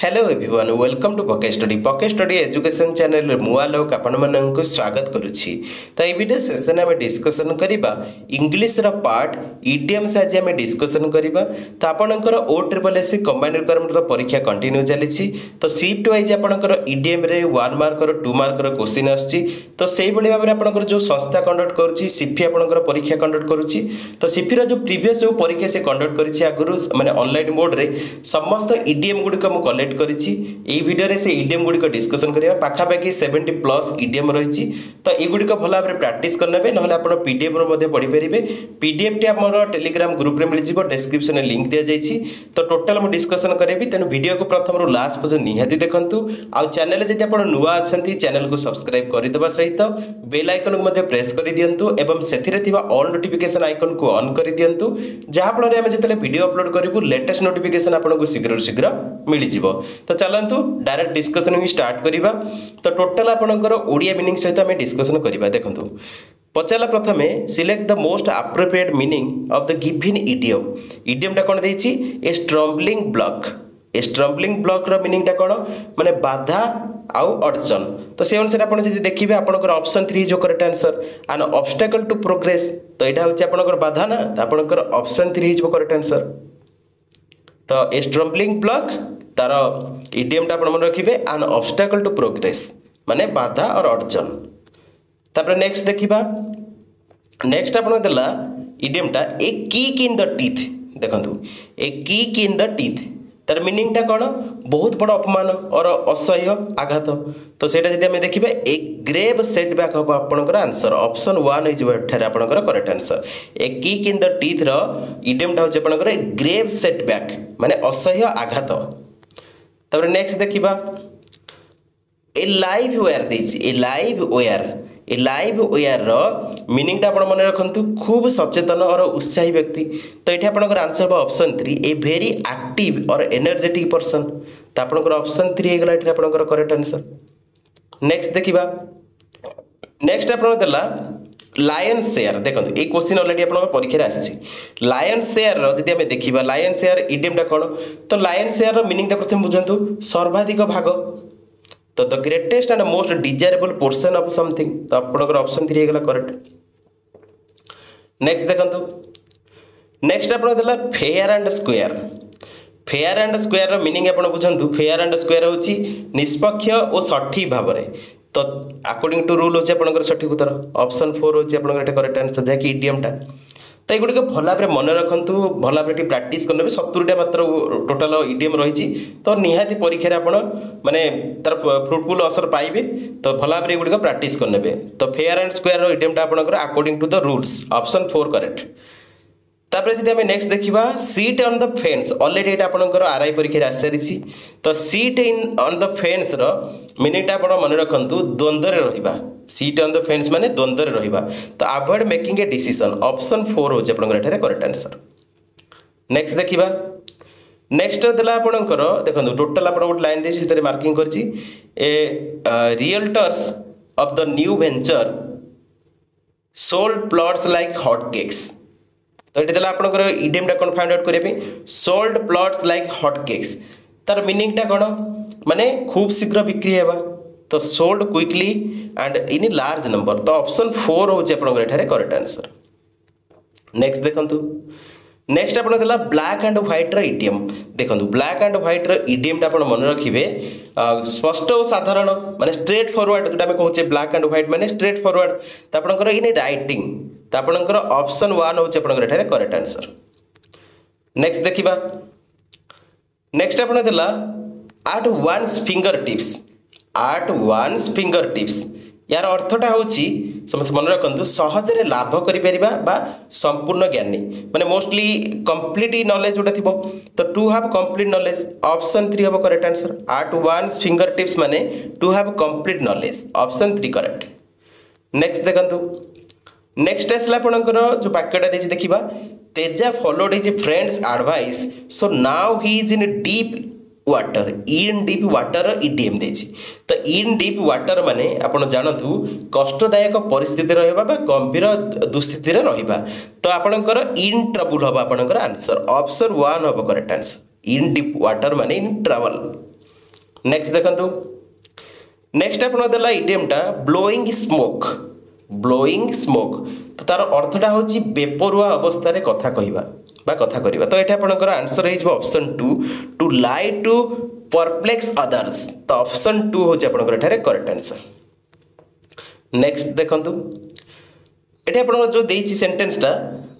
Hello everyone welcome to पके study education channel मुआलोक आपण स्वागत करुच्ची। तो ये वीडियो सेशन में डिस्कसन करिबा इंग्लिश रा पार्ट ईडीएम से आज आम डिस्कसन करिबा। तो आपणकर ओ ट्रिपल एस कंबाइंड रिक्वायरमेंट परीक्षा कंटिन्यू चली। तो शिफ्ट वाइज आपणकर ईडीएम रे 1 मार्कर 2 मार्कर क्वेश्चन आछि। तो सेही भली भाबरे आपणकर जो संस्था कंडक्ट करूची सिफी आपणकर परीक्षा कंडक्ट करूची। तो सिफी रा जो प्रीवियस जो परीक्षा से कंडक्ट करिछि आगुरु माने ऑनलाइन मोड रे समस्त ईडीएम गुडी को कलेक्ट करिछि। एई वीडियो रे से ईडीएम गुडी को डिस्कशन करिया पाखापाखि 70 प्लस ईडीएम रहिछि। तो ए गुडी को भला भाबरे प्रैक्टिस करनेबे नहले आपण पीडीएफ रो मध्ये पढि परिबे। पीडीएफ टी हमर टेलीग्राम ग्रुप रे मिल जिवो डिस्क्रिप्शन रे लिंक दिया जाइछि। तो टोटल हम डिस्कशन करेबी तेनु वीडियो को प्रथम रो लास्ट पर्यंत निहाती देखंतु। आ चैनल जदि आपण नुवा अछंती चैनल को सब्सक्राइब करि देबा सहित बेल आइकन को मध्ये प्रेस करि दियंतु एवं सेथिरे थिबा ऑल नोटिफिकेशन आइकन को ऑन करि दियंतु। जहा फल रे हम जतले वीडियो अपलोड करिवु लेटेस्ट नोटिफिकेशन आपण को शीघ्र मिल जिवो। तो चलतु डायरेक्ट डिस्कसन भी स्टार्ट करिबा। तो टोटल आपनकर ओडिया मीनिंग सहित हम डिस्कसन करिबा। देखंतु पचाला प्रथमे select the most appropriate meaning of the given idiom. Idiom टा कोन देछि ए स्ट्रम्बलिंग ब्लॉक। ए स्ट्रम्बलिंग ब्लॉक रो मीनिंग टा कोन माने बाधा आउ अड़चन। तो से अनुसार आपण जदि देखिबे आपनकर ऑप्शन 3 जो correct answer an obstacle to progress. तो एटा होछि आपनकर बाधा ना। तो आपनकर ऑप्शन 3 जो करेक्ट आंसर। तो ए स्ट्रम्बलिंग ब्लॉक तार इडियम टा मन रखिबे एन ऑब्स्टेकल टू प्रोग्रेस माने बाधा और अड़चन। तापर नेक्स्ट देखिबा। नेक्स्ट आपण देला इडियम टा ए किक इन द टीथ। देखंतु ए किक इन द टीथ तार मीनिंग टा कोन बहुत बड़ अपमान और असह्य आघात। तो सेटा जदि हम देखिबे ए ग्रेव सेटबैक हो आपनकर आंसर ऑप्शन 1 इज एठारे आपनकर correct answer. A kick in the teeth रो इडियम टा हो आपनकर ग्रेव सेटबैक माने असह्य आघात। तब नेक्स्ट देखिबा ए लाइव वेयर देछि। A live wire a live wire रो मीनिंग टा आपण मन रखंतु खूब सचेतन और उत्साही व्यक्ति। तो एठी आपनकर आंसर बा ऑप्शन 3 ए वेरी एक्टिव और एनर्जेटिक पर्सन। तो आपनकर ऑप्शन 3 हेगला एठी आपनकर करेक्ट आंसर। नेक्स्ट देखिबा। नेक्स्ट आपण देला लायन शेयर। देखंतु ए क्वेश्चन ऑलरेडी आपन परीक्षा रे आछि। लायन शेयर रो जदि हम देखिबा लायन शेयर इडियम टा कोन। तो लायन शेयर रो मीनिंग टा प्रथम बुझंतु सर्वाधिक भाग। तो the greatest and most desirable portion of something. तो आपनकर ऑप्शन 3 हेगला करेक्ट। नेक्स्ट देखंतु। नेक्स्ट आपन देला fair and square. Fair and square रो मीनिंग आपन बुझंतु फेयर एंड स्क्वायर होची निष्पक्ष और सठी भाबरे। तो अकॉर्डिंग टू रूल होची आपनकर सठिक उत्तर ऑप्शन 4 होची आपनकर एटा करेक्ट आंसर जे कि इडियम टा। तो एगुडी को भला भाबरे मन रखंतु भला भाबरे प्रैक्टिस करनेबे 70 टा मात्र टोटल इडियम रहिछि। तो निहाती परीक्षा रे आपण माने तार फ्रूटफुल असर पाइबे। तो भला भाबरे एगुडी को प्रैक्टिस करनेबे। तो फेयर एंड स्क्वायर रो इडियम टा आपनकर according to the rules option 4 correct. तापर जदि हमें नेक्स्ट देखिबा seat on the fence already एटा आपनकर आरआई परीक्षा रे आसरिछि। तो seat in on the fence रो मीनिंग टा आपण मन रखंतु द्वंद्व रे रहिबा। सीट ऑन द फेंस माने द्वंद्व रे रहिबा। तो avoid making a decision option 4 हो जे आपनकर एठारे करेक्ट आंसर। नेक्स्ट देखिबा। नेक्स्ट देला आपनकर देखंतु टोटल आपण गोट लाइन देछि सेतरे मार्किंग करछि ए realtors of the new venture sold plots like hot cakes. तो ये आपंकर इडियम टा कौन फाइंड आउट करें sold plots like hot cakes. तार मीनिंग टा कौन माने खूब शीघ्र बिक्री हेबा। तो sold quickly and in large number. तो ऑप्शन 4 होचे आपनकर एठारे करेक्ट आंसर। नेक्स्ट देखंतु। नेक्स्ट आपण देला ब्लैक एंड व्हाइट रो इडियम। देखंतु ब्लैक एंड व्हाइट रो इडियम टा आपण मन रखिबे स्पष्ट और साधारण माने स्ट्रेट फॉरवर्ड जोटा हम कहूचे ब्लैक एंड व्हाइट माने स्ट्रेट फॉरवर्ड। तो आपनकर इन राइटिंग तो आपनकर ऑप्शन 1 होचे आपनकर एठारे करेक्ट आंसर। नेक्स्ट देखिबा। नेक्स्ट आपण देला at one's finger tips. At one's finger tips यार अर्थटा होची समस्त मन रखंतु सहजरे लाभ करि परिबा बा संपूर्ण ज्ञानी माने मोस्टली कंप्लीट नॉलेज जोटा थिबो। तो to have complete knowledge option 3 हबो correct answer. At one's finger tips माने to have complete knowledge option 3 correct. Next देखंतु। नेक्स्ट आसला आपनकर जो वाक्यटा देछि देखिबा Teja followed his friends advice so now he is in deep water. In deep water idiom देछि। तो इन डीप वाटर माने आपण जानतु कष्टदायक परिस्थिति रहबा बा गंभीर दुस्थिति रे रहबा। तो आपनकर इन ट्रबल हबा आपनकर आंसर ऑप्शन 1 हबो करेक्ट आंसर। इन डीप वाटर माने इन ट्रबल। नेक्स्ट देखंतु नेक्स्ट आपण देला इडियमटा ब्लोइंग स्मोक। ब्लोइंग स्मोक तो तार अर्थटा होची बेपरुआ अवस्था रे कथा कहिबा बा कथा करिबा। तो एटा आपनकर आंसर हे option 2 to lie to perplex others. तो ऑप्शन 2 होची आपनकर एठारे करेक्ट आंसर। नेक्स्ट देखंतु एटा आपनकर जो देइची सेंटेंसटा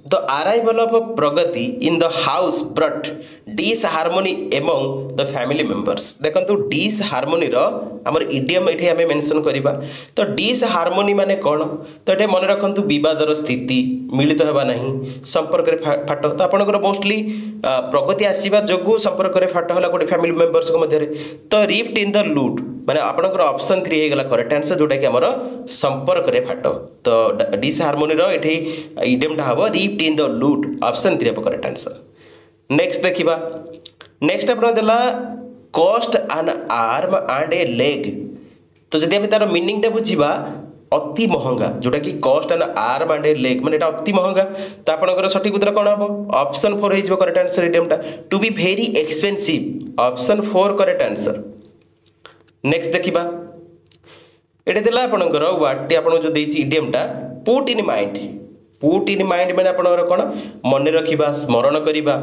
the arrival of Pragati in the house brought disharmony among the family members. देखंतु डिसहार्मोनी रो हमर इडियम एठी हमें मेंशन करिबा। तो डिसहार्मोनी माने कोन? तो एठे मन रखंतु विवादर स्थिति मिलित हेबा नहीं संपर्क रे फाट। तो आपनकर मोस्टली प्रगति आसीबा जोगु संपर्क रे फाट होला कोटे फैमिली मेंबर्स को मध्य रे। तो रिफ्ट इन द लूट माने आपनकर ऑप्शन 3 हे गला करेक्ट आंसर जोटा कि हमर संपर्क रे फाट। तो डिसहार्मोनी रो एठी इडियमटा हबो rift in the lute option 3 हे करेक्ट आंसर। नेक्स्ट देखिबा नेक्स्ट अपन देला cost an arm and a leg. तो जदि हम तार मीनिंग टा बुझिबा अति महंगा जोटा कि cost an arm and a leg माने एटा अति महंगा। तो आपनकर सठिक उत्तर कोन हबो? ऑप्शन 4 हे करेक्ट आंसर इडियमटा to be very expensive option 4 correct answer. Next देखिबा एटे देला आपनकर वाट आपन जो देछि इडियमटा put in mind. Put in mind माने आपनकर कोन मन रखिबा स्मरण करिबा।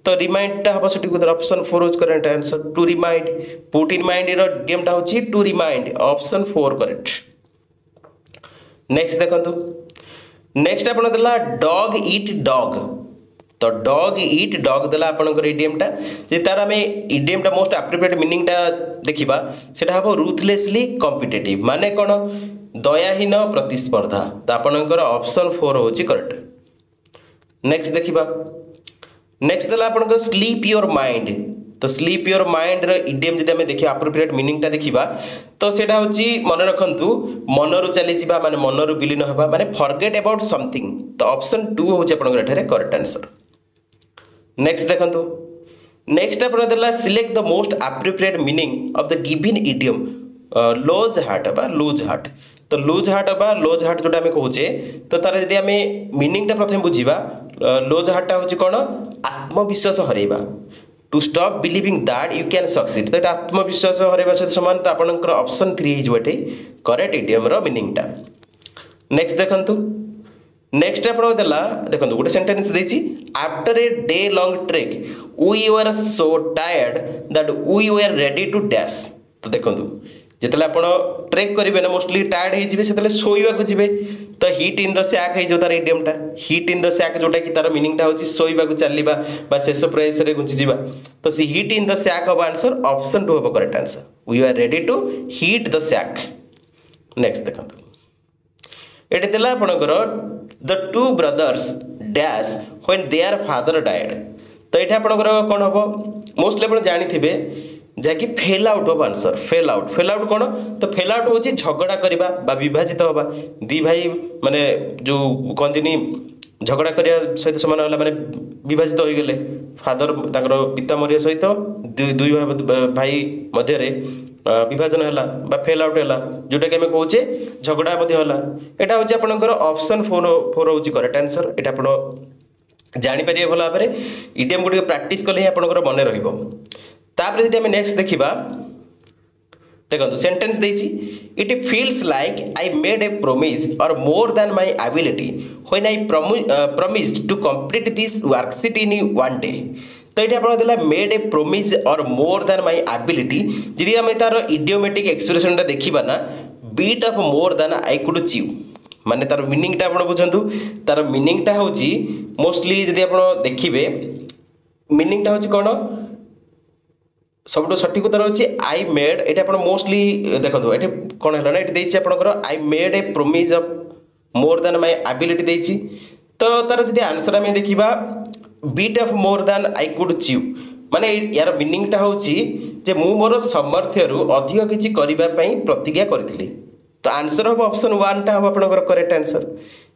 तो रिमाइंड टा हबो सठी उधर option 4 is correct answer to remind. Put in mind रो इडियम टा होची to remind option 4 correct. Next देखंतु नेक्स्ट आपन देला डॉग ईट डॉग। तो डॉग ईट डॉग देला आपनकर इडियम टा जे तार हमें इडियम टा मोस्ट एप्रोप्रिएट मीनिंग टा देखिबा सेटा हबो रूथलेसली कॉम्पिटिटिव माने कोन दयाहीन प्रतिस्पर्धा। तो आपनकर ऑप्शन 4 होची करेक्ट। नेक्स्ट देखिबा नेक्स्ट देला आपनकर स्लीप योर माइंड। तो स्लीप योर माइंड रो इडियम जदि हमें देखिबा एप्रोप्रिएट मीनिंग टा देखिबा तो सेटा होची मन रखंतु मनरु चली जिबा माने मनरु विलीन होबा माने फॉरगेट अबाउट समथिंग। तो ऑप्शन 2 होची आपनकर एठारे करेक्ट आंसर। नेक्स्ट देखंतु नेक्स्ट अपन देला select the most appropriate meaning of the given idiom loose heart बा लूज हार्ट। तो लूज हार्ट बा लूज हार्ट जोटा हमें कहूचे तो तार जदि हमें मीनिंग टा प्रथम बुझिबा लूज हार्ट टा होची कोन आत्मविश्वास हरेबा to stop believing that you can succeed. तो आत्मविश्वास हरेबा सहित समान। तो आपनकर ऑप्शन 3 हिजो एठी करेक्ट इडियम रो मीनिंग टा। नेक्स्ट देखंतु नेक्स्ट आपन देला देखंतु गोटे सेंटेंस देछि after a day long trek we were so tired that we were ready to dash. तो देखंतु जेतले आपण ट्रेक करिवे ना मोस्टली टायर्ड हे जिवे सेतले सोइवा को जिवे। तो हिट इन द सैक हे जो तार इडियम टा हिट इन द सैक जोटा कि तार मीनिंग टा होची सोइवा को चलीबा बा शेष प्रेस रे गुंची जिबा। तो सी hit in the sack of answer option 2 हो correct answer we are ready to hit the sack. Next देखंतु एटे देला आपनकर the two brothers dash when their father died. तो एटा आपनकर कोन हबो मोस्टली आपण जानि थिबे जाकि fell out of answer. Fell out कोन? तो फेल आउट होची झगड़ा करिबा बा विभाजित होबा। दी भाई माने जो कहंदिनी झगड़ा करिया सहित समान होला माने विभाजित होई गेले फादर ताकर पिता मरिया सहित दुई भाई मध्य रे विभाजन होला बा फेल आउट होला जोटा कि हमें कहूचे झगड़ा मध्य होला। एटा होची आपनकर ऑप्शन 4 होची करेक्ट आंसर। एटा आपण जानि परिए भला भाबरे इडियम गुडी प्रैक्टिस कले ही आपनकर मने रहिबो। तापर यदि हमें नेक्स्ट देखिबा देखंतु सेंटेंस देछि it feels like I made a promise और more than my ability when I promised to complete this worksheet in one day. तो ये आपन देला मेड ए प्रॉमिस और मोर देन माय एबिलिटी जदि हम तार इडियोमेटिक एक्सप्रेशन टा देखिबा ना beat off more than I could achieve माने तार मीनिंग टा आपन बुझंतु। तार मीनिंग टा होची मोस्टली जदि आपन देखिबे मीनिंग टा होची कोन सब सठिक उत्तर होची आई मेड। एटा आपन मोस्टली देखंतु एटे कोन हला ना एटे देछि आपनकर I made a promise of more than my ability देछि। तो तार जदि आंसर हम देखिबा bit off more than I could achieve माने यार मीनिंग टा होची जे मु मोर सामर्थ्य रु अधिक किछि करिबा पई प्रतिज्ञा करथिली। तो आंसर ऑफ ऑप्शन 1 टा हो आपनकर correct answer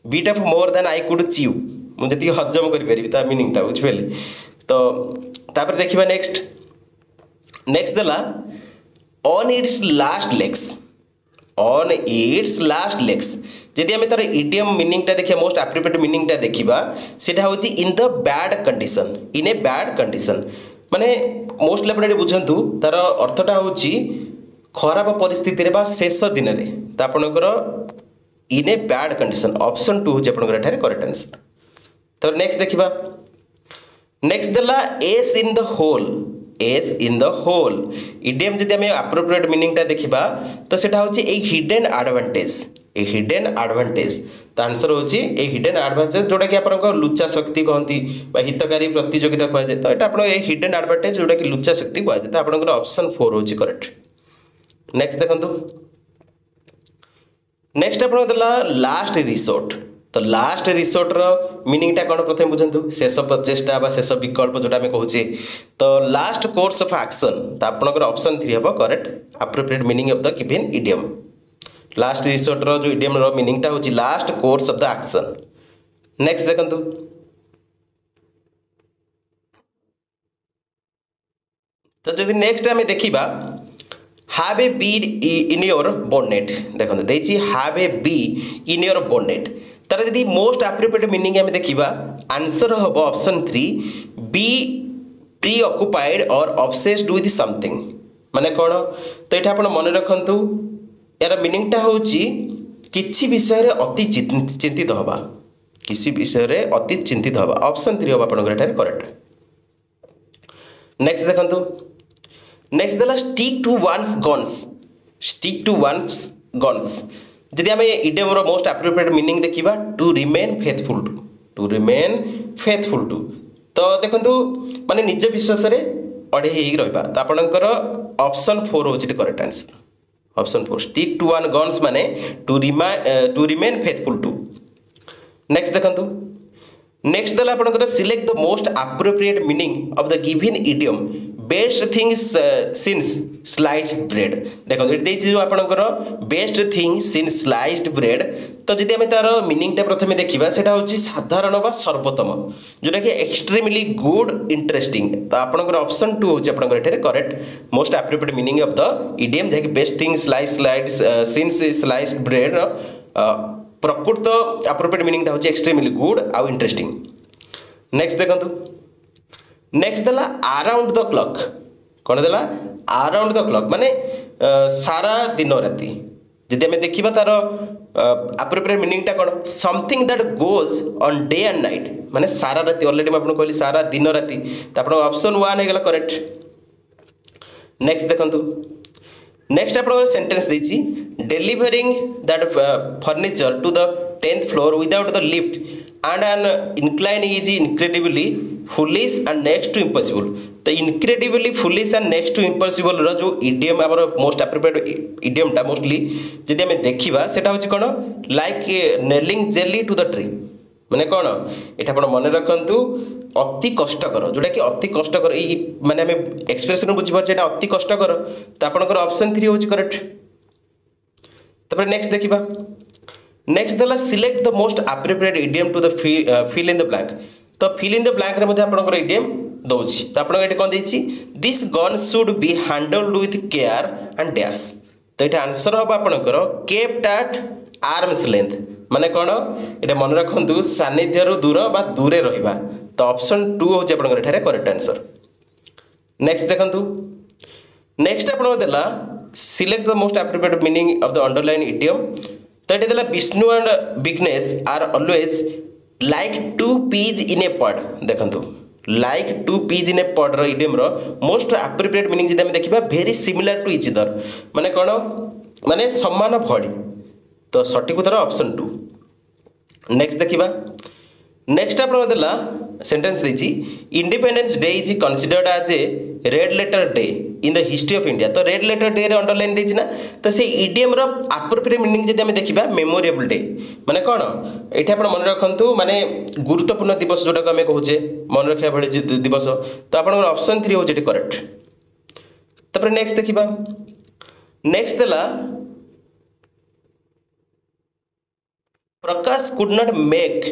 beat off more than I could achieve. मु जति हजम करि परिबी ता मीनिंग टा बुझबेली। तो तापर देखिबा नेक्स्ट देला on it's last legs. On it's last legs जदि हमें तार इडियम मीनिंग टा देखिया मोस्ट एप्रोप्रिएट मीनिंग टा देखिबा सेटा होची in the bad condition in a bad condition. माने मोस्ट लेपन बुझंतु तार अर्थटा होची खराब परिस्थिति रे बा शेष दिन रे तो आपनकर in a bad condition option 2 होची आपनकर एठारे करेक्ट आंसर। तो नेक्स्ट देखिबा नेक्स्ट देला ace in the hole ace in the hole idiom जदि हम एप्रोप्रिएट मीनिंग टा देखिबा तो सेटा होची ए हिडन एडवांटेज तो आंसर होची ए हिडन एडवांटेज जोटा कि आपन लुचा शक्ति कहती हितकारी प्रतियोगिता कह जाए तो एटा आपन ए हिडन एडवांटेज जोटा कि लुचा शक्ति कह जाए तो आपन ऑप्शन 4 होची करेक्ट। नेक्स्ट देखंतु नेक्स्ट आपन देला लास्ट रिसोर्ट तो लास्ट रिसोर्ट रो मीनिंग टा कोन प्रथम बुझंतु शेष प्रचेष्टा बा शेष विकल्प जोटा हम कहूचे तो लास्ट कोर्स ऑफ एक्शन तो आपन ऑप्शन 3 हबो correct appropriate meaning of the given idiom. Last resort रो जो इडियम रो मीनिंग टा होची last course of the action. Next देखंतु तो जदि नेक्स्ट हम देखिबा have a bee in your bonnet देखो देछि have a bee in your bonnet तार यदि मोस्ट एप्रोप्रिएट मीनिंग हम देखिबा आंसर हबो ऑप्शन 3 बी प्री ऑक्युपाइड और ऑब्सेस्ड विथ समथिंग माने कोन तो एटा आपण मन रखंतु यार मीनिंग टा होची किछि विषय रे अति चिंतित हबा किछि विषय रे अति चिंतित हबा ऑप्शन 3 हबा आपण एटा करेक्ट। नेक्स्ट देखंतु नेक्स्ट देला स्टिक टू वन्स गन्स जदि आम इडियम रो मोस्ट एप्रोप्रिएट मीनिंग देखिबा टू रिमेन फेथफुल टू तो देखंतु माने निज विश्वास रे अड़े ही रहबा तो आपनकर ऑप्शन 4 होची correct answer option 4 stick to one guns माने to remain faithful to. Next देखंतु नेक्स्ट देला आपनकर select the most appropriate meaning of the given idiom best thing since sliced bread देखो ये जो आपनकर best thing since sliced bread तो जदि आम तार मीनिंग टा प्रथमे देखिबा सेटा होची साधारण बा सर्वोत्तम जोटा कि एक्सट्रीमली गुड इंटरेस्टिंग तो आपनकर ऑप्शन 2 होची आपनकर एठारे correct most appropriate meaning of the idiom जे कि best thing since sliced bread प्रकृत एप्रोप्रिएट मीनिंग टा होची एक्सट्रीमली गुड आ इंटरेस्टिंग। नेक्स्ट देखंतु नेक्स्ट देला अराउंड द क्लॉक कौन देला अराउंड द क्लॉक माने सारा दिन राति जदि हमें देखिबा तार एप्रोप्रिएट मीनिंग टा कौन something that goes on day and night माने सारा राति ऑलरेडी मैं आपको कहली सारा दिन राति तो आपन ऑप्शन 1 हेगला करेक्ट। नेक्स्ट देखंतु नेक्स्ट आपन सेंटेंस देछि delivering that furniture to the 10th floor without the lift and an incline is incredibly foolish and next to impossible तो incredibly foolish and next to impossible रो जो idiom हमर most appropriate idiom टा mostly जदि हम देखिबा सेटा होची कोन like nailing jelly to the tree माने कोन एटा आपण मन रखंतु अति कष्टकर जोटा कि अति कष्टकर ई माने हम एक्सप्रेशन बुझि पर जेटा अति कष्टकर तो आपनकर ऑप्शन 3 होची करेक्ट। तब नेक्स्ट देखिबा नेक्स्ट देला select the most appropriate idiom to the fill in the blank तो फिल इन द ब्लैंक रे मध्ये आपनकर इडियम दोछि तो आपन एटे कोन देछि this gun should be handled with care and dash तो एटा आंसर हो आपनकर केप्ट एट आर्म्स लेंथ माने कोन एटा मन रखंतु सानिध्य रो दूर बा दूरे रहिबा तो ऑप्शन 2 होछि आपनकर एठारे करेक्ट आंसर। नेक्स्ट देखंतु नेक्स्ट आपन देला select the most appropriate meaning of the underline idiom तो ये देला Vishnu and Vignesh are always like two peas in a pod देखंतु like two peas in a pod रो इडियम रो मोस्ट एप्रोप्रिएट मीनिंग जदि हम देखिबा very similar to each other माने कोन माने समान भଳି तो सटीक उत्तर ऑप्शन 2। नेक्स्ट देखिबा नेक्स्ट आपन देला सेंटेंस देछि independence day is considered as a red letter day in the history of India तो रेड लेटर डे रे अंडरलाइन देछि ना तो से इडियम रो एप्रोप्रिएट मीनिंग जदि हम देखिबा मेमोरेबल डे माने कोन एठी आपण मन रखंतु माने गुरुत्वपूर्ण दिवस जोटा को हम कहूचे मन रखिया भଳି दिवस तो आपण ऑप्शन 3 होछि करेक्ट। तपर नेक्स्ट देखिबा नेक्स्ट देला Prakash could not make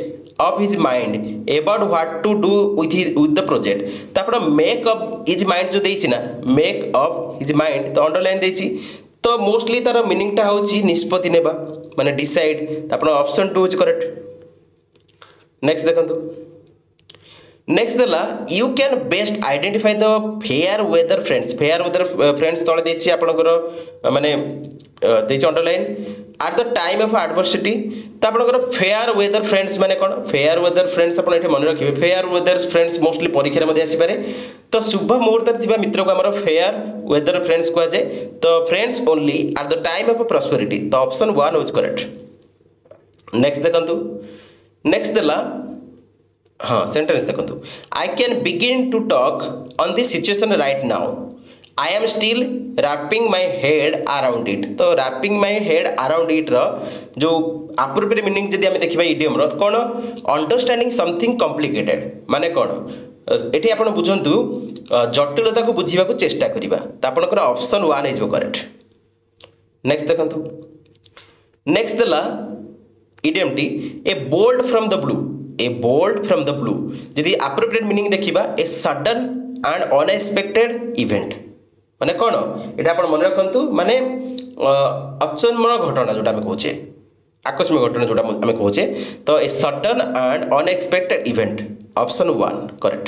up his mind about what to do with the project तो आपण make up his mind जो देछि ना make up his mind तो अंडरलाइन देछि तो मोस्टली तार मीनिंग टा होछि निष्पत्ति नेबा माने डिसाइड तो आपण ऑप्शन 2 होछि करेक्ट। नेक्स्ट देखंतु नेक्स्ट देला you can best identify the fair weather friends तले देछि आपनकर माने देछि underline at the time of adversity तो आपनकर फेयर वेदर फ्रेंड्स माने कोन फेयर वेदर फ्रेंड्स आपण एठे मन रखिबे फेयर वेदर फ्रेंड्स मोस्टली परीक्षा मध्ये आसी पारे तो शुभ मुहूर्त थिबा मित्र को हमर फेयर वेदर फ्रेंड्स को जाय तो friends only at the time of prosperity तो ऑप्शन 1 इज करेक्ट नेक्स्ट देखंतु नेक्स्ट देला हाँ सेंटेंस देखो I can begin to talk on this situation right now I am still wrapping my head around it तो wrapping my head around it जो appropriate meaning जदि आम देखा idiom कौन अंडरस्टैंडिंग समथिंग कॉम्प्लिकेटेड माने कौन ये आप बुझंतु जटिलता को बुझा चेष्टा करवा तो आपंकर ऑप्शन 1 इज करेक्ट नेक्स्ट देखो नेक्स्ट देला इडियम टी a bolt from the blue a bolt from the blue जदि अप्रोप्रिएट मीनिंग देखा a sudden and unexpected event माने कौन ये आप मन रखु माने अचन्मय घटना जोटा आम कहे आकस्मिक घटना जोटा आम कहे तो ए sudden and unexpected event option 1 correct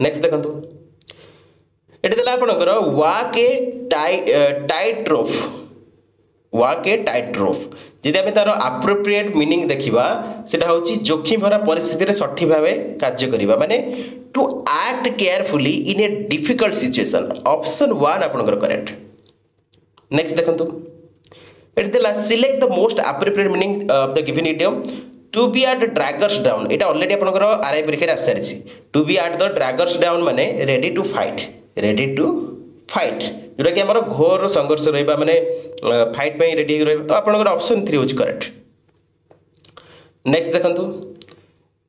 next देखो ये देला आपनकर वाक ए टाइट रोफ जदि आम तार अप्रोप्रिएट मीनिंग देखा सेटा होची जोखिम भरा परिस्थिति रे सठी भावे कार्य करिबा माने to act carefully in a difficult situation option 1 आपनकर करेक्ट नेक्स्ट देखंतु एट देला select the most appropriate meaning of the given idiom to be at daggers down एटा ऑलरेडी आपनकर आरआई परीक्षा रे आसारिछि to be at the daggers down माने रेडी टू फाइट जोटा कि आमर घोर संघर्ष रहा माने फाइट में रेडी रहा तो आपनकर ऑप्शन 3 इज करेक्ट नेक्स्ट देखंतु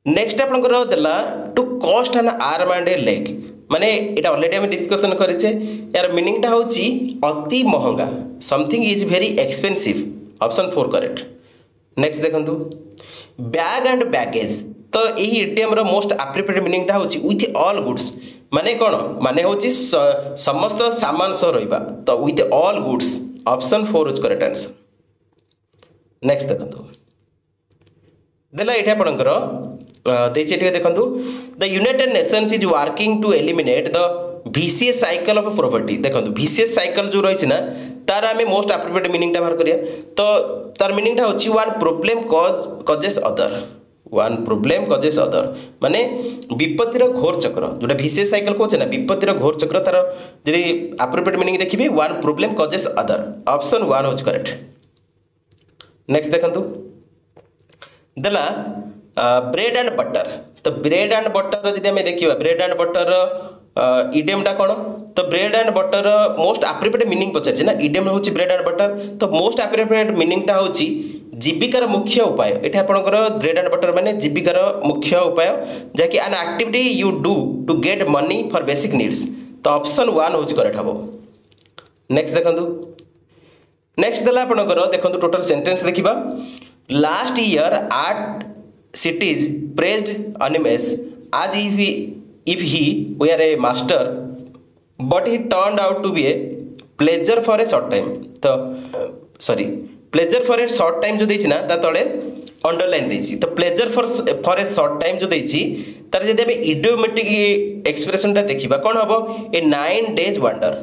नेक्स्ट आपनकर देला to cost an arm and a leg माने एटा ऑलरेडी हम डिस्कशन करिचे यार मीनिंग टा होची अति महंगा something is very expensive option 4 correct next देखंतु बैग एंड बैगेज तो यही इडियम रो मोस्ट अप्रोप्रिएट मीनिंग टा होची विथ ऑल गुड्स माने कौन माने होची समस्त सामान सह रहिबा तो with all goods option 4 is correct answer next देखंतु देला एठा आपनकर देछि एठा देखंतु the United Nations is working to eliminate the vicious cycle of poverty देखंतु विशियस साइकिल जो रहिछि ना तार आमे मोस्ट अप्रोप्रिएट मीनिंग टा बाहर करिया तो तार मीनिंग टा होछि वन प्रॉब्लम कॉजेस अदर माने विपत्तिर घोर चक्र जोटा विशेष साइकिल कहते ना विपत्तिर घोर चक्र तार जदि अप्रोप्रिएट मीनिंग देखिए one problem causes other option 1 is correct next देखंतु देला ब्रेड एंड बटर तो ब्रेड एंड बटर जदि आम देखा ब्रेड एंड बटर इडियम टा कौन तो bread and butter most appropriate meaning पचार ना इडियम हूँ ब्रेड एंड बटर तो मोस्ट अप्रोप्रिएट मीनिंग टा हूँ जीविकार मुख्य उपाय ये आपंकर ब्रेड एंड बटर माने जीविकार मुख्य उपाय जहाँकि an activity you do to get money for basic needs तो ऑप्शन 1 हूँ करेक्ट हम नेक्स्ट देखंतु नेक्स्ट देला आपंकर देखंतु टोटल सेंटेंस देखिबा last year art cities praised Animes as if he were a master, but he turned out to be a pleasure for a short time. तो pleasure for a short time जो देछि ना ता तळे underline देछि तो pleasure for a short time जो देछि तार जदि हम इडियोमेटिक एक्सप्रेशन ता देखिबा कोन हबो ए 9 days wonder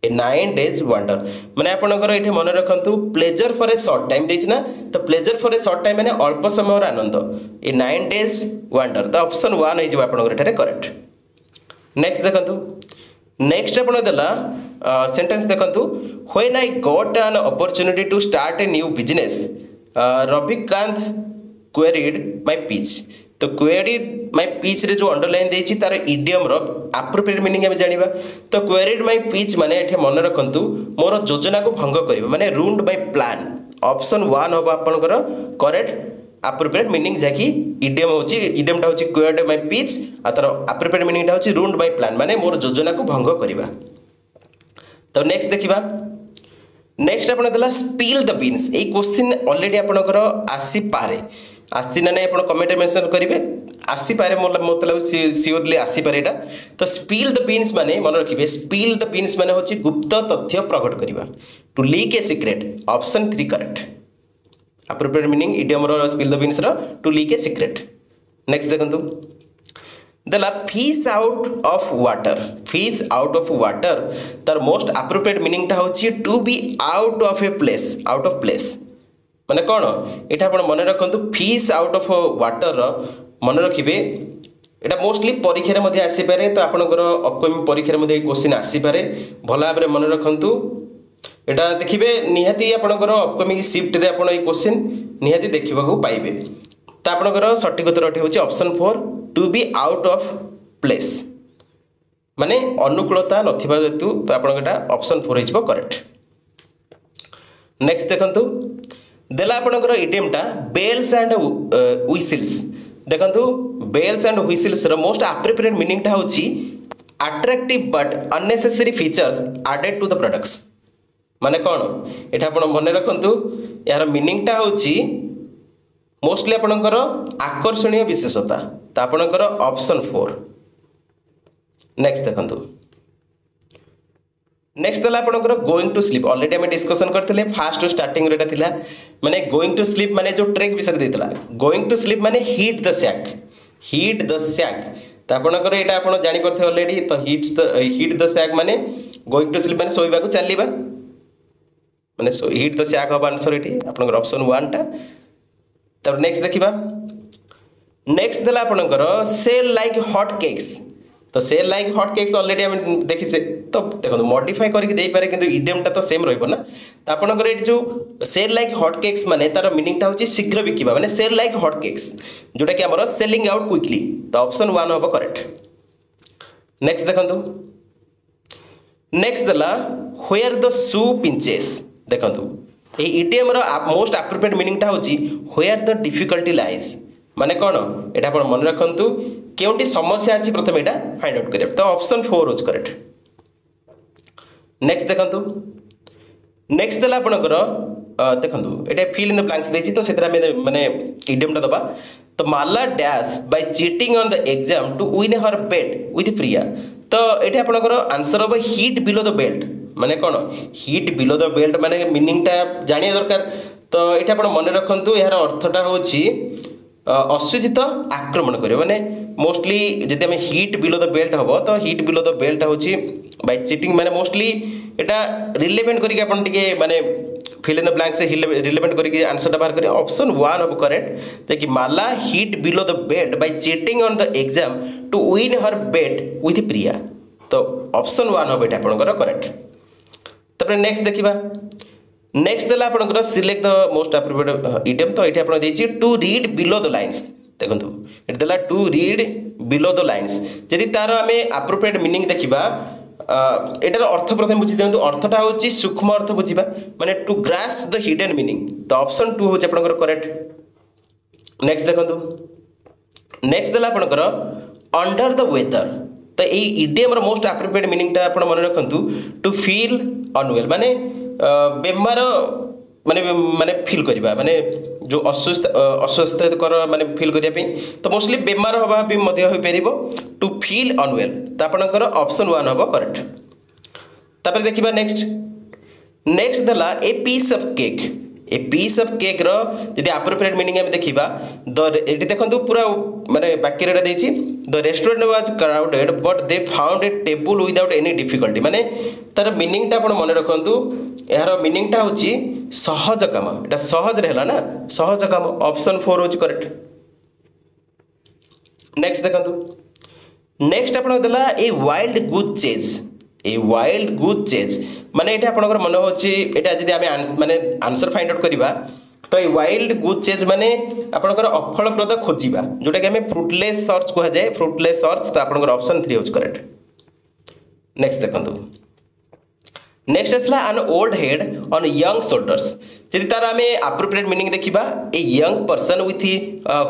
माने आपनकर एठी मन रखंतु pleasure for a short time देछि ना तो pleasure for a short time माने अल्प समय और आनंद ए 9 days वंडर तो ऑप्शन 1 इज आपनकर एठारे करेक्ट नेक्स्ट देखंतु नेक्स्ट आपन देला सेंटेंस देखंतु when I got an opportunity to start a new business Ravikant queried my pitch तो क्वेरीड माय पिच रे जो अंडरलाइन देछि तार इडियम रो अप्रोप्रिएट मीनिंग हम जानिबा तो क्वेरीड माय पिच माने एठे मन रखंतु मोर योजना को भंग करिबा माने रून्ड माय प्लान ऑप्शन 1 होबा आपनकर करेक्ट अप्रोप्रिएट मीनिंग जाकी इडियम होची इडियम टा होची क्वेरीड माय पिच आ तार अप्रोप्रिएट मीनिंग टा होची रून्ड माय प्लान माने मोर योजना को भंग करिबा तो नेक्स्ट देखिबा नेक्स्ट आपन देला spill the beans A question already आपनकर आसी पारे आसी ना आप कमेंट मेंशन करेंगे आसी पारे मतलब सियोरली आसी पारे एटा तो स्पिल द बीन्स माने मन रखिबे स्पिल द बीन्स माने होची गुप्त तथ्य प्रकट करिबा to leak a secret option 3 correct appropriate meaning idiom रो स्पिल द बीन्स रो to leak a secret next देखंतु देला fish out of water. Fish out of water तार मोस्ट एप्रोप्रिएट मीनिंग टा होची to be out of a place. Out of place माने कौन एटा आपण मन रखंतु फिश आउट ऑफ वाटर मन रखिबे। एटा मोस्टली परीक्षा रे मध्ये आसी पारे तो आपनकर अपकमिंग परीक्षा रे मध्ये क्वेश्चन आसी पारे भला भाबरे मन रखंतु। एटा देखिबे निहाती आपनकर अपकमिंग शिफ्ट रे आपण ए क्वेश्चन निहाती देखिबा को पाइबे। तो आपनकर सटीक उत्तर अटे होची option 4 to be out of place माने अनुकूलता नथिबा हेतु तो आपनकटा ऑप्शन 4 हिजबो करेक्ट। नेक्स्ट देखंतु देला आपनकर इडियमटा बेल्स एंड व्हिसल्स। देखंतु बेल्स एंड व्हिसल्स रो मोस्ट एप्रोप्रिएट मीनिंग टा होची attractive but unnecessary features added to the products. माने कोन एटा आपण मन रखंतु यार मीनिंग टा होची मोस्टली आपनकर आकर्षणीय विशेषता तो आपनकर ऑप्शन 4। नेक्स्ट देखंतु नेक्स्ट दला आपनकर गोइंग टू स्लीप ऑलरेडी हम डिस्कशन करथिले फास्ट स्टार्टिंग रेटा थिला माने गोइंग टू स्लीप माने जो ट्रेक विषय देतला गोइंग टू स्लीप माने hit the sack. Hit the sack तो आपनकर एटा आपण जानि परथे ऑलरेडी तो हीट द सैक माने गोइंग टू स्लीप माने सोइबा को चलीबा माने hit the sack of answer एटी आपनकर ऑप्शन 1 टा। तब नेक्स्ट देखिबा नेक्स्ट दला आपनकर सेल लाइक हॉट केक्स। तो sell like hot cakes already हम देखिसे तो देखो मॉडिफाई करके दे पारे किंतु इडियम टा तो सेम रहइबो ना। तो आपनकर एटी जो सेल लाइक हॉट केक्स माने तार मीनिंग टा होची शीघ्र बिकिबा माने सेल लाइक हॉट केक्स जोटा कि हमर सेलिंग आउट क्विकली तो ऑप्शन 1 होबो करेक्ट। नेक्स्ट देखंतु नेक्स्ट दला वेयर द शू पिंचेस। देखंतु ए इडियम रो मोस्ट एप्रोप्रिएट मीनिंग टा होची वेयर द डिफिकल्टी लाइज माने कोन एटा आपण मन रखंतु केउंटी समस्या अछि प्रथम एटा फाइंड आउट करिया तो ऑप्शन 4 होच करेक्ट। नेक्स्ट देखंतु नेक्स्ट दला आपनकर देखंतु एटा फिल इन द ब्लैंक्स देछि तो सेतरा माने इडियम टा दबा तो Mala dash by cheating on the exam to win her bet with Priya. तो एटा आपनकर आंसर हो हीट बिलो द बेल्ट माने कोन हीट बिलो द बेल्ट माने मीनिंग टा जानिया दरकार। तो एटा आपण मन रखंतु यार अर्थटा होछि असुचित आक्रमण करियो माने मोस्टली जदि हम हीट बिलो द बेल्ट हबो तो हीट बिलो द बेल्ट होछि बाय चीटिंग माने मोस्टली एटा रिलेवेंट करिके आपण टिके माने फिल इन द ब्लैंक से रिलेवेंट करिके आंसर टा बाहर करियो ऑप्शन 1 होबो करेक्ट। जे कि Mala hit below the belt by cheating on the exam to win her bet with Priya तो ऑप्शन 1 होबो एटा आपनकर करेक्ट। तब नेक्स्ट देखिबा नेक्स्ट दला आपनकर select the most appropriate idiom तो एठी आपण देछि to read below the lines. देखंतु एठी दला to read below the lines जदि तार हमें एप्रोप्रिएट मीनिंग देखिबा एटार अर्थ प्रथम बुझि दियंतु अर्थटा होछि सूक्ष्म अर्थ बुझिबा माने to grasp the hidden meaning तो ऑप्शन 2 होछि आपनकर करेक्ट। नेक्स्ट देखंतु नेक्स्ट दला आपनकर अंडर द वेदर तो ए इडियम रो मोस्ट एप्रोप्रिएट मीनिंग ता आपण मन रखंतु टू फील अनवेल माने बेमार माने माने फील करिबा माने जो अस्वस्थ कर माने फील करिया पे तो मोस्टली बेमार होबा भी मध्य होई परिबो टू फील अनवेल तो आपनकर ऑप्शन 1 होबो करेक्ट। तापर देखिबा नेक्स्ट नेक्स्ट दला a piece of cake. A piece of cake रो यदि एप्रोप्रिएट मीनिंग हम देखिबा द एटी देखंतु पूरा माने बाकी रेडा देछि the restaurant was crowded but they found a table without any difficulty माने तार मीनिंग टा आपण मन रखंतु यार मीनिंग टा होछि सहज काम एटा सहज रहला ना सहज काम ऑप्शन 4 होछि करेक्ट। नेक्स्ट देखंतु नेक्स्ट आपण देला a wild good chase. A wild good chase माने एटा आपनकर मन होछि एटा जदि हम माने आंसर फाइंड आउट करिबा तो ए वाइल्ड गुड चेज माने आपनकर अफलप्रद खोजिबा जोटा कि हमें फ्रूटलेस सर्च कह जाय फ्रूटलेस सर्च तो आपनकर ऑप्शन 3 होछि करेक्ट। नेक्स्ट देखंतु नेक्स्ट असला an old head on young shoulders जदि तार हमें एप्रोप्रिएट मीनिंग देखिबा a young person with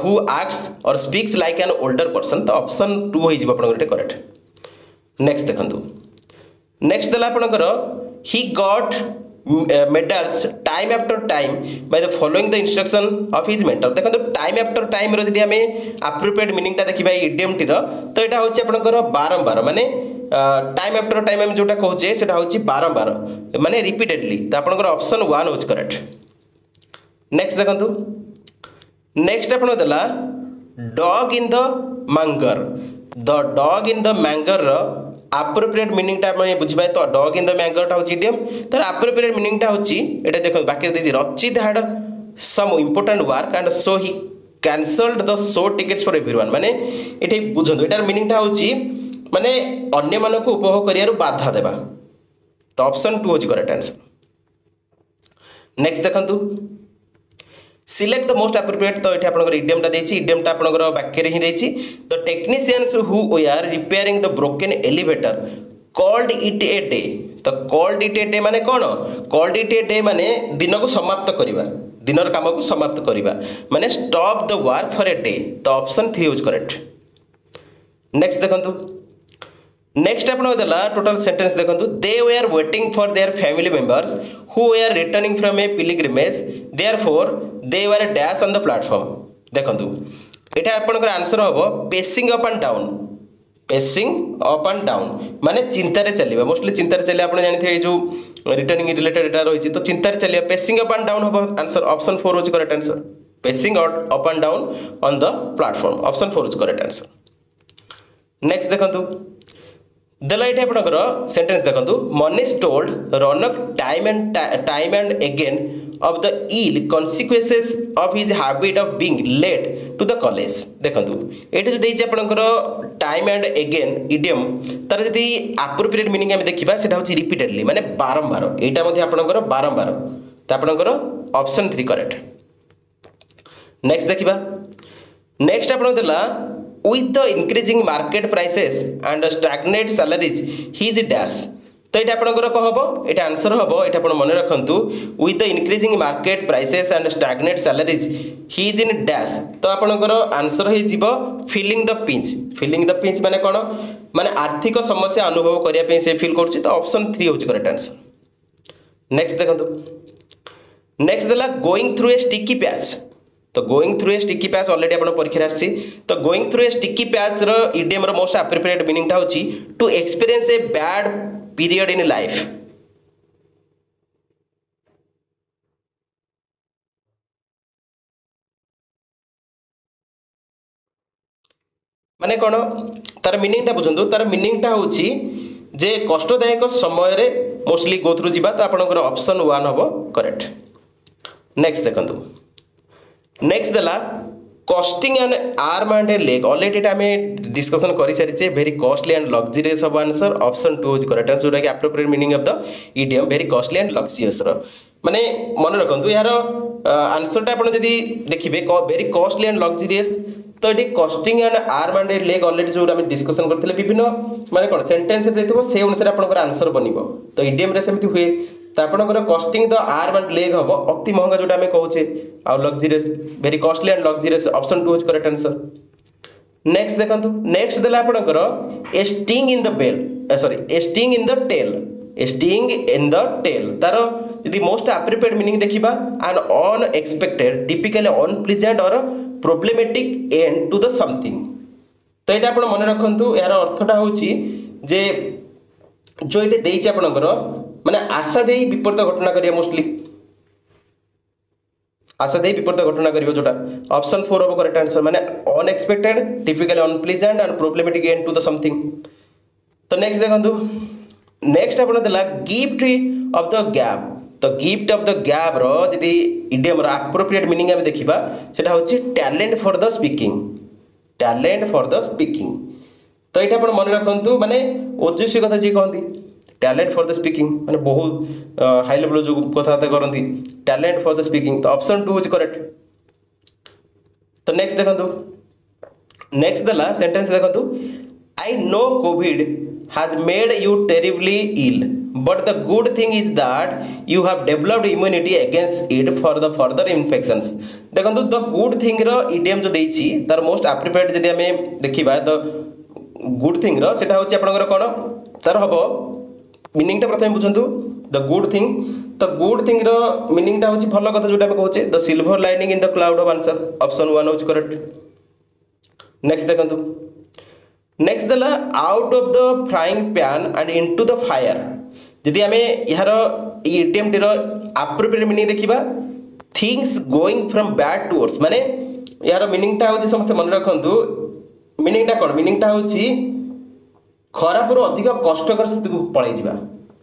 who acts और speaks like an older person तो ऑप्शन 2 होई जिवो आपनकर करेक्ट। नेक्स्ट देखंतु नेक्स्ट दला आपनकर he got medals time after time by the following the instruction of his mentor. देखो टाइम आफ्टर टाइम रो जदि हमें एप्रोप्रिएट मीनिंग टा देखिबा इडियम टी रो तो एटा होछि आपनकर बारंबार माने टाइम आफ्टर टाइम हम जोटा कहूचे सेटा होछि बारंबार माने रिपीटेडली तो आपनकर ऑप्शन 1 होछि करेक्ट। नेक्स्ट देखंतु नेक्स्ट आपन देला dog in the manger the dog in the manger appropriate meaning टा बुझे तो डॉग इन द मैंगर टा होची इडियम तार एप्रोप्रिएट मीनिंग टा होची एटा देखो बाकी देजी Rachit had some important work and so he cancelled the show tickets for everyone माने एठी बुझंतु एटार मीनिंग टा होची माने अन्य मानक उपभोग करियारु बाधा देबा तो ऑप्शन 2 होची करेक्ट आंसर। नेक्स्ट देखंतु सिलेक्ट द मोस्ट एप्रोप्रिएट तो ये आपंकर इडियम इडियमटा आपंकर वाक्य ही देती the technicians who are repairing the broken elevator called it a day तो कॉल्ड इट ए डे माने कौन कॉल्ड इट ए डे माने दिन को समाप्त करवा दिन काम को समाप्त करवा माने stop the work for a day तो ऑप्शन 3 यूज करेक्ट। नेक्स्ट देखंतु नेक्स्ट आपन देला टोटल सेंटेंस देखंतु they were waiting for their family members who were returning from a pilgrimage therefore they were dash on the platform देखंतु एटा आपनकर answer होबो pacing up and down माने चिंता रे चलिबा मोस्टली चिंता रे चलिबा आपन जानिथे जो रिटर्निंग रिलेटेड एटा रहिछि तो चिंता रे चलिबा पेसिंग अप एंड डाउन होबो आंसर ऑप्शन 4 होज correct answer pacing up and down on the platform option 4 होज करेक्ट आंसर। नेक्स्ट देखंतु देला एटा आपनकर सेंटेंस देखंतु Manish told Raunak time and again of the ill consequences of his habit of being late to the college देखंतु एटा जो देछि आपनकर टाइम एंड अगेन इडियम तार जदि एप्रोप्रिएट मीनिंग हम देखिबा सेटा होछि रिपीटेडली माने बारंबार एटा मध्ये आपनकर बारंबार त आपनकर ऑप्शन 3 करेक्ट। नेक्स्ट देखिबा नेक्स्ट आपन देला with the increasing market prices and stagnant salaries his dash तो ये आपंकर कौन हम ये आंसर हम ये आप मन रखु with the increasing market prices and stagnate salaries he is in dash तो आपंकर आंसर हो फीलिंग द पिंच माने कौन माने आर्थिक समस्या अनुभव करने से फील कर ऑप्शन 3 होची करेक्ट आंसर। नेक्स्ट देखो नेक्स्ट देला going through a sticky patch तो going through a sticky patch already अपन परीक्षा आसी तो going through a sticky patch रो इडियम रो मोस्ट एप्रोप्रिएट मीनिंग टा होची to experience a bad period in life माने कौन तार मीनिंग टा बुझंतु तार मीनिंग टा होची जे कष्टदायक समय रे मोस्टली गो थ्रू जिबा तो आपनकर ऑप्शन 1 हबो करेक्ट। नेक्स्ट देखंतु नेक्स्ट देला costing and arm and leg already हमें डिस्कशन कर सारी very costly and luxurious of answer option 2 is correct answer जोटा कि appropriate meaning of the idiom very costly and luxurious माने मन रखु यार आंसरटा आप देखिए वेरी कॉस्टली एंड लग्जरियस तो ये costing and arm and leg already जो डिस्कशन करते विभिन्न माने कौन सेंटेंस देखो से अनुसार आपंकर आंसर बनब तो इडियम रे सेमती हुए तो आपंकर costing the arm and leg हम अति महंगा जोटा आम कहे आ luxurious very costly and luxurious option 2 is correct answer. Next देखंतु नेक्स्ट देला आपंकर a sting in the bell sorry a sting in the tail a sting in the tail तार यदि मोस्ट एप्रोप्रिएट मीनिंग देखिबा एन अनएक्सपेक्टेड टिपिकली अनप्लीजेंट और problematic and to the something तो ये आप मन रखु यार अर्थटा होची जे जो ये देइछि आपनकर माने आशा दे विपरीत घटना करिया मोस्टली आशा दे विपरीत घटना करियो जोटा ऑप्शन 4 हो करेक्ट आंसर माने unexpected typically unpleasant and problematic and to the something. तो नेक्स्ट देखंतु नेक्स्ट आपन देला गिफ्ट ऑफ द गैप तो गिफ्ट ऑफ द गैप रो जदी इडियम रो एप्रोप्रिएट मीनिंग हम देखिबा सेटा होची टैलेंट फॉर द स्पीकिंग तो ये अपन मन रखु माने ओजस्वी कथा जी कहती टैलेंट फॉर द स्पीकिंग माने बहुत हाई लेवल जो कथबार्ता करती टैलेंट फॉर द स्पीकिंग तो ऑप्शन 2 इज करेक्ट। तो नेक्स्ट देखंतु नेक्स्ट देला सेंटेंस देखंतु I know covid has made you terribly ill but the good thing is that you have developed immunity against it for the further infections देखंतु the good thing रो इडियम जो देछि तार मोस्ट एप्रोप्रिएट जदी हमें देखिबा द गुड थिंग रो सेटा होछि आपनकर कोन तार हबो मीनिंग टा प्रथम बुझंतु द गुड थिंग रो मीनिंग टा होछि भलो कथा जोटा हम कहूचे the silver lining in the cloud of answer option 1 होछि करेक्ट। नेक्स्ट देखंतु नेक्स्ट देला out of the frying pan and into the fire जदि हमें यार इडियम टिरो एप्रोप्रिएट मीनिंग देखिबा things going from bad to worse माने यार मीनिंग टा होछि समस्त मन रखंतु मीनिंगटा कौन मीनिंगटा होची खराब रु अधिक कष्टकर स्थिति को पळै जिबा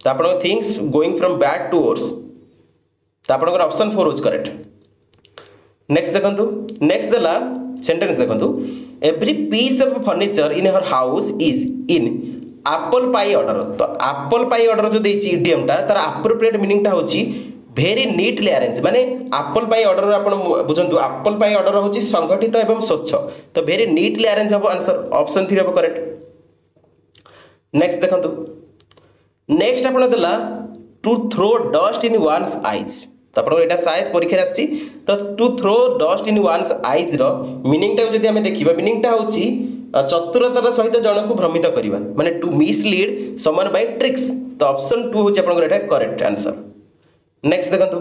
तो आपण things going from bad to worse तो आपण ऑप्शन 4 इज करेक्ट नेक्स्ट देखंतु नेक्स्ट देला सेंटेंस देखंतु every piece of furniture in her house is in apple pie order तो एप्पल पाई ऑर्डर जो देछि इडियमटा तार एप्रोप्रिएट मीनिंगटा होची भेरी नीटली अरेंज माने एप्पल पाई ऑर्डर आपण बुझंतु एप्पल पाई ऑर्डर होची संगठित एवं स्वच्छ तो भेरी नीटली अरेंज हो आंसर ऑप्शन 3 हो करेक्ट नेक्स्ट देखंतु नेक्स्ट आपण देला to throw dust in one's eyes तो आप यहाँ शायद परीक्षा आसी तो to throw dust in one's eyes मीनिंगटा जब आम देखा मीनिंगटा हूँ चतुरतार सहित जन को भ्रमित करवा माने to mislead someone by tricks तो ऑप्शन 2 हूँ आपंकर करेक्ट आंसर नेक्स्ट देखो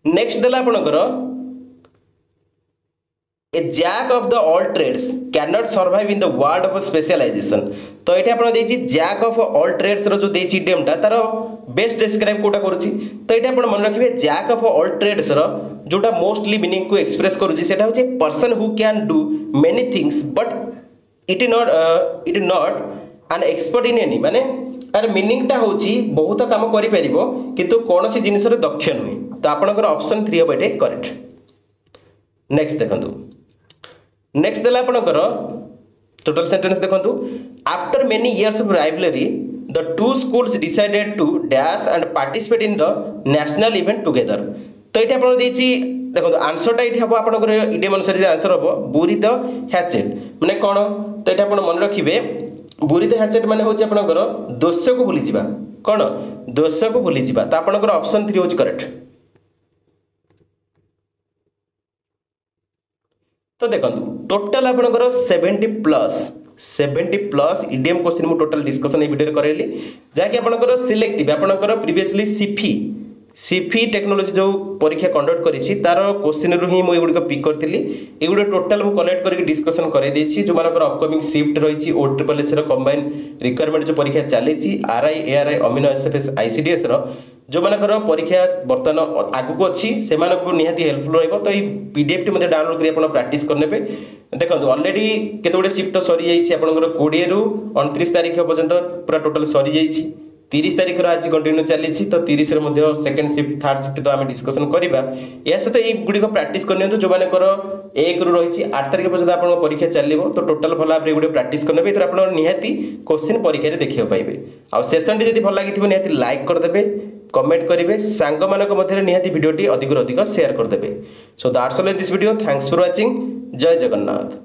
नेक्स्ट देला आपंकर a jack of the all trades can not survive in the world of specialisation तो ये आपन देछि जैक ऑफ ऑल ट्रेड्स रो जो देछि इडियमटा तार बेस्ट डिस्क्राइब कोटा करूछि तो ये आपन मन रखिबे जैक ऑफ ऑल ट्रेड्स रो जोटा मोस्टली मीनिंग को एक्सप्रेस करूछि सेटा होछि person who can do many things but it is not an expert in any माने आर मीनिंगटा होछि बहुत काम करि परिबो किंतु कोनोसी जिनिस रे दक्ष नुई तो आपनकर ऑप्शन 3 होबेटे करेक्ट नेक्स्ट देखंतु नेक्स्ट देला आपनकर टोटल सेंटेंस देखंतु after many years of rivalry the two schools decided to dash and participate in the national event together तो ये आपन देछि देखंतु आंसरटा ये हम आपनकर इडियम अनुसार आंसर हम बुरी द हैचेट माने कोन तो ये आपन मन रखिबे बुरी द हैचेट माने होछि आपनकर दोष को भूली जिबा कोन दोष को भूली जिबा तो आपनकर ऑप्शन 3 होछि करेक्ट तो देखो टोटल आपंकर 70 प्लस इडियम क्वेश्चन मु टोटल डिस्कशन वीडियो करेली जहाँकि आपंकर सिलेक्टिव आपंकर प्रीवियसली सिफी टेक्नोलॉजी जो परीक्षा कंडक्ट करी तार क्वेश्चन रु ही मुझे पिक करी एगुड़ा टोटाल मुझे कलेक्ट करके डिस्कसन कर जो अपकमिंग शिफ्ट रही OSSS कंबाइन रिक्वायरमेंट जो परीक्षा चली RI ARI amino SFS ICDS जो मानकर परीक्षा बर्तमान आगू अच्छी से निहाती हेल्पफुल रही तो ये PDF टी डाउनलोड कर प्राक्ट करने देखो ऑलरेडी केते शिफ्ट तो सरी जाइए 20 रु 29 तारीख पर्यंत पूरा टोटाल सरी जाइए 30 तारीख आज कंटिन्यू चली तो 30 सेकेंड शिफ्ट थर्ड शिफ्ट तो आम डिस्कसन करवा या सहित ये गुड़िक प्राक्ट करनी जो मानकर 1 रु रही 8 तारीख पर्यंत आप परीक्षा चलो तो टोटाल भल भाव गुड़े प्राक्ट करने आप निहाती क्वेश्चन परीक्षा देखा पाइबे आ सेसन टी भल लगी निहाती लाइक करदे कमेंट करेंगे सांग मध्य निहाती वीडियो अधिक शेयर करदे so that's all in this video thanks for watching जय जगन्नाथ।